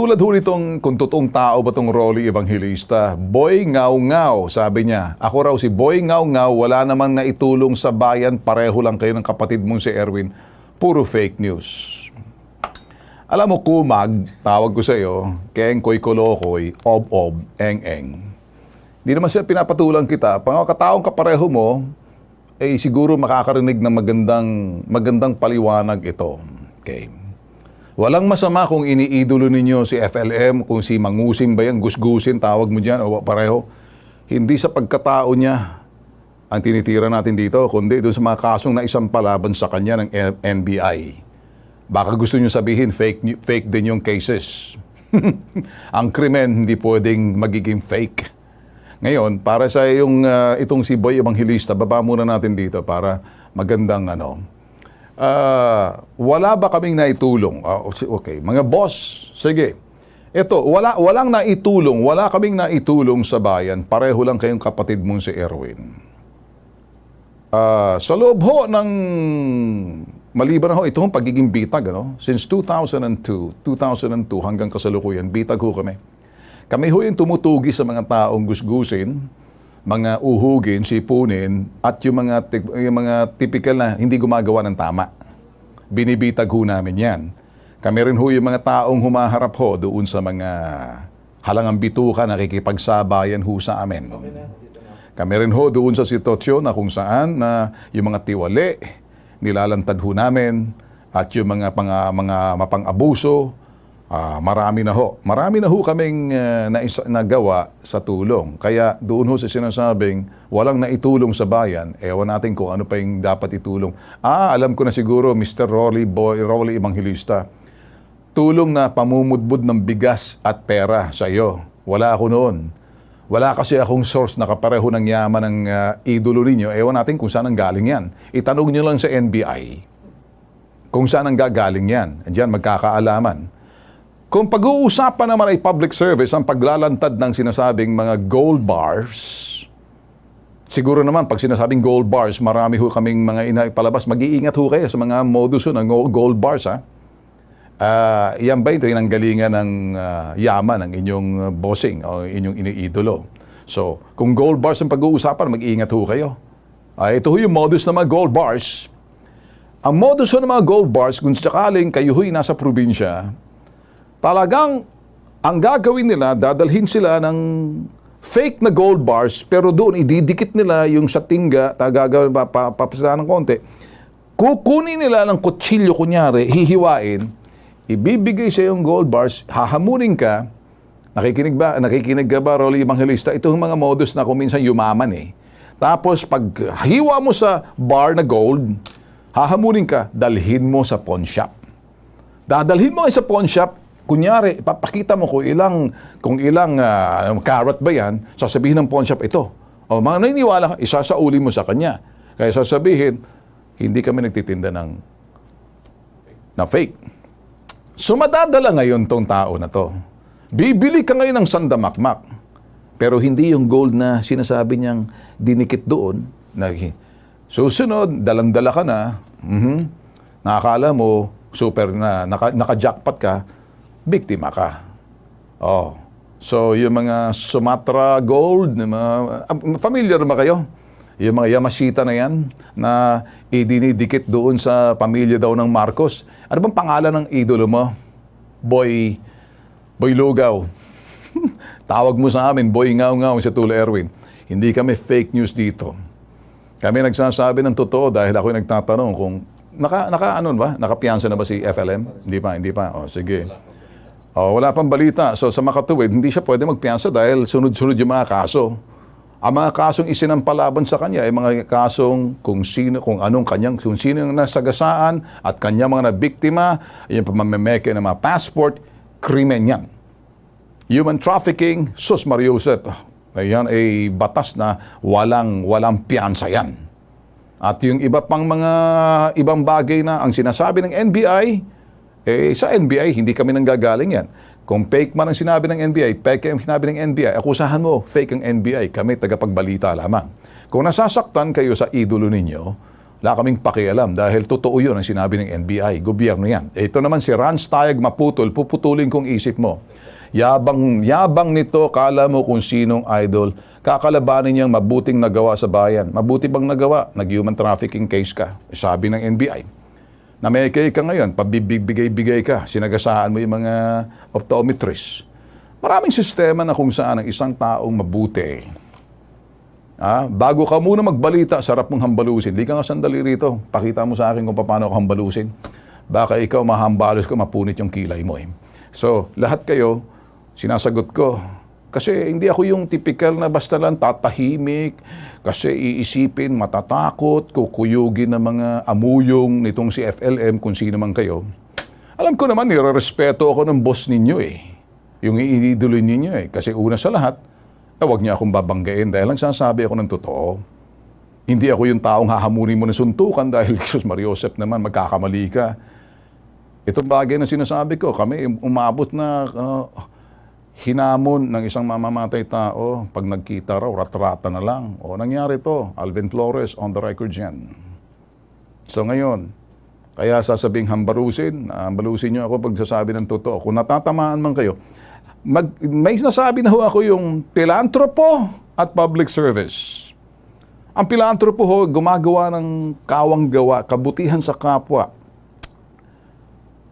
Katulad ho nitong kung totoong tao ba itong Rolly Evangelista, Boy Ngaw-Ngaw, sabi niya. Ako raw si Boy Ngaw-Ngaw, wala namang naitulong sa bayan, pareho lang kayo ng kapatid mong si Erwin. Puro fake news. Alam mo, kumag, tawag ko sa iyo, kengkoy kolokoy, ob-ob, eng-eng. Hindi naman siya pinapatulang kita. Pangkataong kapareho mo, eh siguro makakarinig ng magandang paliwanag ito. Okay. Walang masama kung iniidolo ninyo si FLM, kung si Mangusin ba yan, gusgusin, tawag mo dyan, o pareho. Hindi sa pagkatao niya ang tinitira natin dito, kundi doon sa mga kasong na isang palaban sa kanya ng NBI. Baka gusto nyo sabihin, fake din yung cases. Ang krimen hindi pwedeng magiging fake. Ngayon, para sa itong si Boy Evangelista, baba muna natin dito para magandang wala ba kaming naitulong? Okay, mga boss, sige. Ito, walang naitulong, wala kaming naitulong sa bayan. Pareho lang kayong kapatid mong si Erwin. Sa loob ho ng maliban na ho, itong pagiging bitag, since 2002 hanggang kasalukuyan, bitag ho kami. Kami ho yung tumutugi sa mga taong gusgusin, mga uhugin, sipunin, at yung mga typical na hindi gumagawa ng tama. Binibitag ho namin yan. Kami rin ho yung mga taong humaharap ho doon sa mga halangang bituka, nakikipagsabayan ho sa amin. Kami rin ho doon sa sitwasyon na kung saan na yung mga tiwali, nilalantad ho namin, at yung mga mapang-abuso, marami na ho kaming nagawa sa tulong. Kaya doon ho sa sinasabing walang naitulong sa bayan, ewan natin kung ano pa yung dapat itulong. Alam ko na siguro, Mr. Rolly Evangelista, tulong na pamumudbud ng bigas at pera sa iyo. Wala ako noon. Wala kasi akong source na kapareho ng yaman ng idolo ninyo. Ewan natin kung saan ang galing yan. Itanong nyo lang sa NBI kung saan ang gagaling yan. Diyan magkakaalaman. Kung pag-uusapan naman ay public service, ang paglalantad ng sinasabing mga gold bars, siguro naman pag sinasabing gold bars, marami ho kaming mga inapalabas. Mag-iingat ho kayo sa mga modus ng gold bars, ha? Yan ba yung tinanggalingan ng yaman ng inyong bossing o inyong iniidolo? So, kung gold bars ang pag-uusapan, mag-iingat ho kayo. Ito ho yung modus ng mga gold bars. Ang modus ng mga gold bars, kung sakaling kayo ho'y nasa probinsya, talagang ang gagawin nila, dadalhin sila ng fake na gold bars, pero doon ididikit nila yung sa tingga, gagawin papasada ng konti. Kukunin nila ng kutsilyo, kunyari, hihiwain, ibibigay sa yung gold bars, hahamunin ka. Nakikinig ka ba, Rolly Evangelista? Ito yung mga modus na kuminsan yumaman eh. Tapos pag hiwa mo sa bar na gold, hahamunin ka, dalhin mo sa pawn shop. Dadalhin mo sa pawn shop, kunyari, papakita mo kung ilang carrot ba yan, sasabihin ng pawn shop ito. O mga naniniwala ka, isasauli mo sa kanya. Kaya sasabihin, hindi kami nagtitinda na fake. So madadala ngayon tong tao na to. Bibili ka ngayon ng sandamakmak. Pero hindi yung gold na sinasabi niyang dinikit doon. Susunod, dalang-dala ka na. Nakakala mo, super na, naka-jackpot ka, biktima ka. So yung mga Sumatra gold, familiar ba kayo? Yung mga Yamashita na yan, na idinidikit doon sa pamilya daw ng Marcos. Ano bang pangalan ng idolo mo? Boy Lugaw. Tawag mo sa amin, Boy Ngaw-Ngaw, si Tula Erwin. Hindi kami fake news dito. Kami nagsasabi ng totoo dahil ako nagtatanong kung nakapiyansa na ba si FLM? Hindi pa. Sige. Wala pang balita. So sa makatuwid, hindi siya pwede magpiyansa dahil sunod-sunod yung mga kaso. Ang mga kasong isinampalaban sa kanya ay mga kasong kung sino yung nasagasaan at kanya mga nabiktima, yung pamamemeke ng mga passport, krimen yan. Human trafficking, sus Mariosep, yan ay batas na walang piyansa yan. At yung iba pang mga ibang bagay na ang sinasabi ng NBI, sa NBI, hindi kami nanggagaling yan. Kung fake man ang sinabi ng NBI, fake ang sinabi ng NBI, akusahan mo, fake ang NBI, kami tagapagbalita lamang. Kung nasasaktan kayo sa idolo ninyo, Wala kaming pakialam dahil totoo yun ang sinabi ng NBI. Gobyerno yan. Ito naman si Rance Tayag maputol, puputulin kong isip mo. Yabang nito, kala mo kung sinong idol. Kakalabanin niyang mabuting nagawa sa bayan. Mabuti bang nagawa? Nag-human trafficking case ka. Sabi ng NBI. Namekay ka ngayon, pabibigay-bigay ka. Sinagasaan mo yung mga optometrists. Maraming sistema na kung saan ang isang taong mabuti. Bago ka muna magbalita, sarap mong hambalusin. Di ka nga sandali rito. Pakita mo sa akin kung paano ka hambalusin. Baka ikaw mahambalos ko, mapunit yung kilay mo. So, lahat kayo, sinasagot ko. Kasi hindi ako yung typical na basta lang tatahimik, kasi iisipin, matatakot, kukuyugin ng mga amuyong nitong si FLM, kung sino man kayo. Alam ko naman, nire-respeto ako ng boss ninyo yung iniidolo ninyo Kasi una sa lahat, huwag niya akong babanggain dahil lang sasabi ako ng totoo. Hindi ako yung taong hahamunin mo ng suntukan dahil Jesus Mariosep naman, magkakamali ka. Itong bagay na sinasabi ko, kami umabot na hinamon ng isang mamamatay tao, pag nagkita raw, ratrata na lang. O nangyari to, Alvin Flores on the record dyan. So ngayon, kaya sasabing hambalusin nyo ako pag sasabi ng totoo. Kung natatamaan man kayo, may sinasabi na ho ako yung philanthropo at public service. Ang philanthropo ho, gumagawa ng kawang gawa, kabutihan sa kapwa.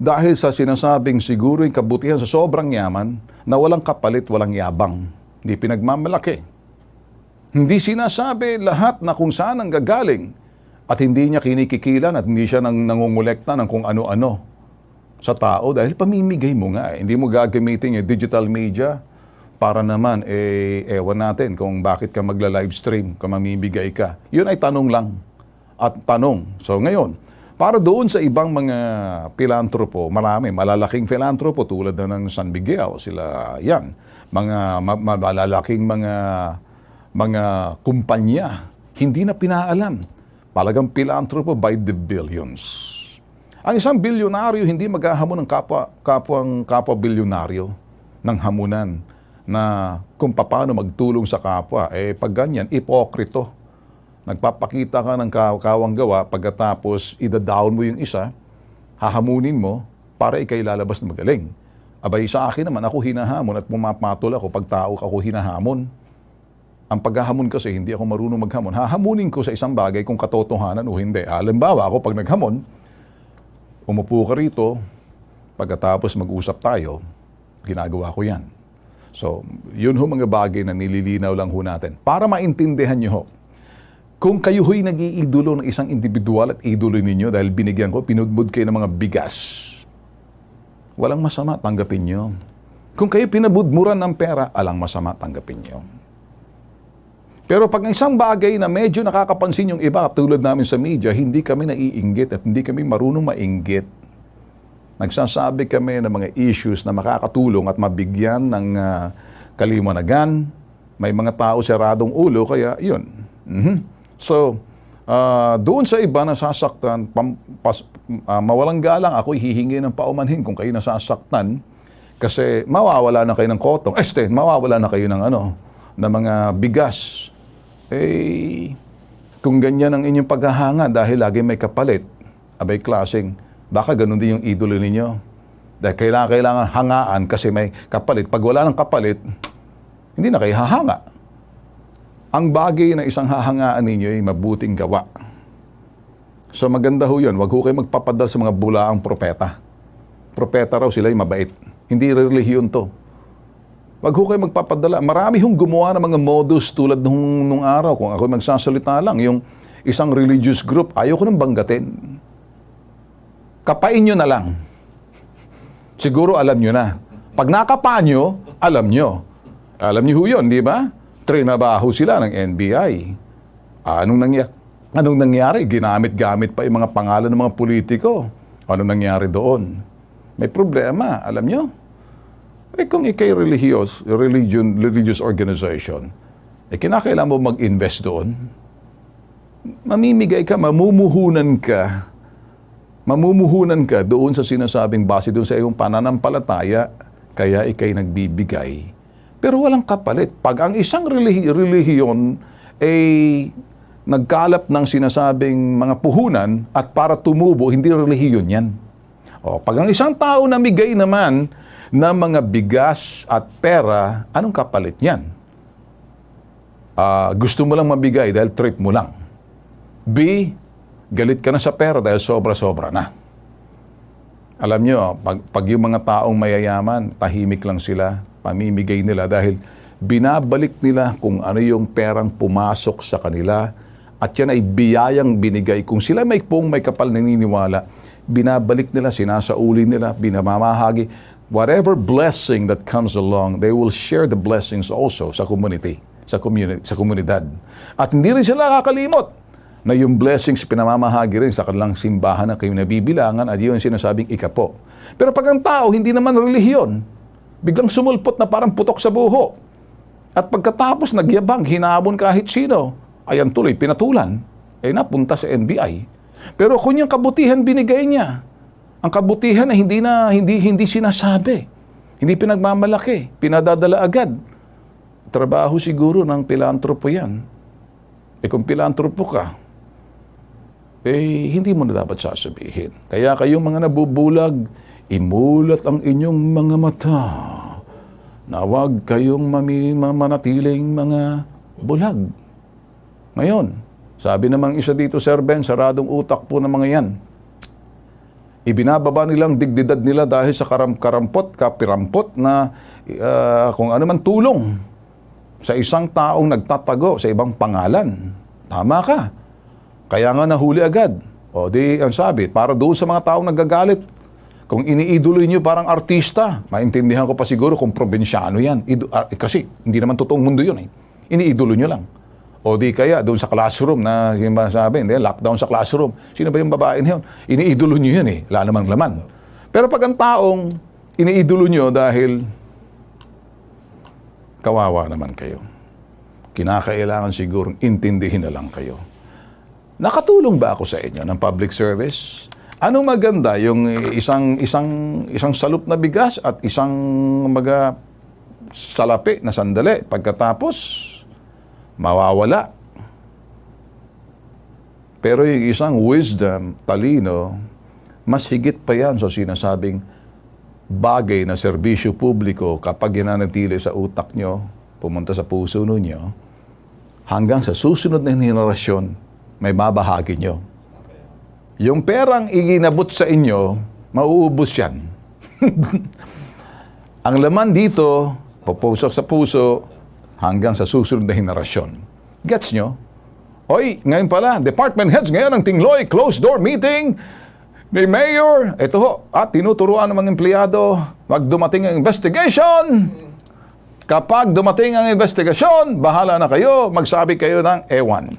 Dahil sa sinasabing siguro yung kabutihan sa sobrang yaman na walang kapalit, walang yabang. Hindi pinagmamalaki. Hindi sinasabi lahat na kung saan ang gagaling at hindi niya kinikikilan at hindi siya nangungulekta ng kung ano-ano sa tao dahil pamimigay mo nga. Hindi mo gagamitin yung digital media para naman, ewan natin kung bakit ka magla-livestream, kung mamimigay ka. Yun ay tanong lang at tanong. So ngayon, para doon sa ibang mga philanthropo, marami, malalaking philanthropo tulad na ng San Miguel, sila yan, mga malalaking mga kumpanya, hindi na pinaalam. Talagang philanthropo by the billions. Ang isang bilyonaryo hindi maghahamon ng kapwa bilyonaryo ng hamunan na kung paano magtulong sa kapwa. Pag ganyan, ipokrito. Nagpapakita ka ng kawang gawa, pagkatapos ida-down mo yung isa, hahamunin mo para ikay lalabas na magaling. Abay sa akin naman, ako hinahamon at pumapatol ako pag tao ako hinahamon. Ang paghahamon kasi, hindi ako marunong maghamon. Hahamunin ko sa isang bagay kung katotohanan o hindi. Halimbawa, ako pag naghamon, umupo ka rito, pagkatapos mag-usap tayo, ginagawa ko yan. So, yun ho mga bagay na nililinaw lang ho natin. Para maintindihan nyo ho, kung kayo ho'y nag-iidolo ng isang individual at idolo ninyo dahil binigyan ko, pinudbud kayo ng mga bigas, walang masama, tanggapin nyo. Kung kayo pinabudmuran ng pera, alang masama, tanggapin nyo. Pero pag isang bagay na medyo nakakapansin yung iba, tulad namin sa media, hindi kami naiinggit at hindi kami marunong mainggit. Nagsasabi kami ng mga issues na makakatulong at mabigyan ng kaliwanagan. May mga tao seradong ulo, kaya yun. So, doon sa iba nasasaktan, mawalang galang, ako'y hihingi ng paumanhin kung kayo nasasaktan kasi mawawala na kayo ng kotong. Este, mawawala na kayo ng ng mga bigas. Kung ganyan ang inyong paghahanga dahil lagi may kapalit, abay klaseng, baka ganun din yung idolo ninyo. Dahil kailangan hangaan kasi may kapalit. Pag wala ng kapalit, hindi na kayo hahanga. Ang bagay na isang hahangaan ninyo ay mabuting gawa. So maganda ho yun. Huwag ho kayo magpapadal sa mga bulaang propeta. Propeta raw sila ay mabait. Hindi relihiyon to. Huwag ho kayo magpapadala. Marami hong gumawa ng mga modus tulad nung araw. Kung ako magsasalita lang, yung isang religious group, ayaw ko nang banggatin. Kapain nyo na lang. Siguro alam nyo na. Pag nakapa nyo, alam nyo. Alam nyo ho yun, di ba? Trinabaho sila ng NBI. Anong nangyari? Ginamit-gamit pa yung mga pangalan ng mga politiko. Anong nangyari doon? May problema, alam nyo? Kung ikay religious organization, kinakailangan mo mag-invest doon. Mamimigay ka, mamumuhunan ka doon sa sinasabing base doon sa iyong pananampalataya, kaya ikay nagbibigay. Pero walang kapalit. Pag ang isang relihiyon ay nagkalap ng sinasabing mga puhunan at para tumubo, hindi relihiyon yan. O, pag ang isang tao namigay naman ng mga bigas at pera, anong kapalit niyan? Gusto mo lang mabigay dahil trip mo lang. B, galit ka na sa pera dahil sobra-sobra na. Alam nyo, pag yung mga taong mayayaman, tahimik lang sila, pamimigay nila dahil binabalik nila kung ano yung perang pumasok sa kanila at yan ay biyayang binigay. Kung sila may kapal naniniwala, binabalik nila, sinasauli nila, binamamahagi. Whatever blessing that comes along, they will share the blessings also sa community, sa komunidad. At hindi rin sila kakalimot na yung blessings pinamamahagi rin sa kanilang simbahan na kayo nabibilangan at yun sinasabing ikapo. Pero pag ang tao hindi naman relihiyon, biglang sumulpot na parang putok sa buho. At pagkatapos nagyabang, hinabon kahit sino, ayan tuloy, pinatulan, napunta sa NBI. Pero kung yung kabutihan binigay niya, ang kabutihan na hindi sinasabi, hindi pinagmamalaki, pinadadala agad. Trabaho siguro ng pilantropo yan. Kung pilantropo ka, hindi mo na dapat sasabihin. Kaya kayong mga nabubulag, imulat ang inyong mga mata na huwag kayong manatiling mga bulag. Ngayon, sabi namang isa dito, Sir Ben, saradong utak po ng mga yan. Ibinababa nilang digdidad nila dahil sa kapirampot na kung ano man tulong sa isang taong nagtatago sa ibang pangalan. Tama ka. Kaya nga nahuli agad. O di, ang sabi, para doon sa mga taong nagagalit, kung iniidolo niyo parang artista, maintindihan ko pa siguro kung probinsyano yan. Kasi hindi naman totoong mundo yun eh. Iniidolo niyo lang. O di kaya doon sa classroom na yung sabi, hindi, lockdown sa classroom. Sino ba yung babae niyon? Iniidolo niyo yun eh. Wala namang laman. Pero pag ang taong iniidolo niyo dahil kawawa naman kayo. Kinakailangan sigurong intindihin na lang kayo. Nakatulong ba ako sa inyo ng public service? Anong maganda yung isang salup na bigas at isang salapi na sandali pagkatapos mawawala. Pero yung isang wisdom, talino, mas higit pa yan sa sinasabing bagay na serbisyo publiko kapag ginanatili sa utak nyo, pumunta sa puso ninyo, hanggang sa susunod na henerasyon, may babahagi nyo. Yung perang iginabot sa inyo, mauubos yan. Ang laman dito, papusok sa puso, hanggang sa susunod na henerasyon. Gets nyo? Hoy, ngayon pala, department heads ngayon ng Tingloy, closed door meeting ni Mayor. Ito ho, at tinuturuan ng mga empleyado, wag dumating ang investigation. Kapag dumating ang investigasyon, bahala na kayo, magsabi kayo ng ewan.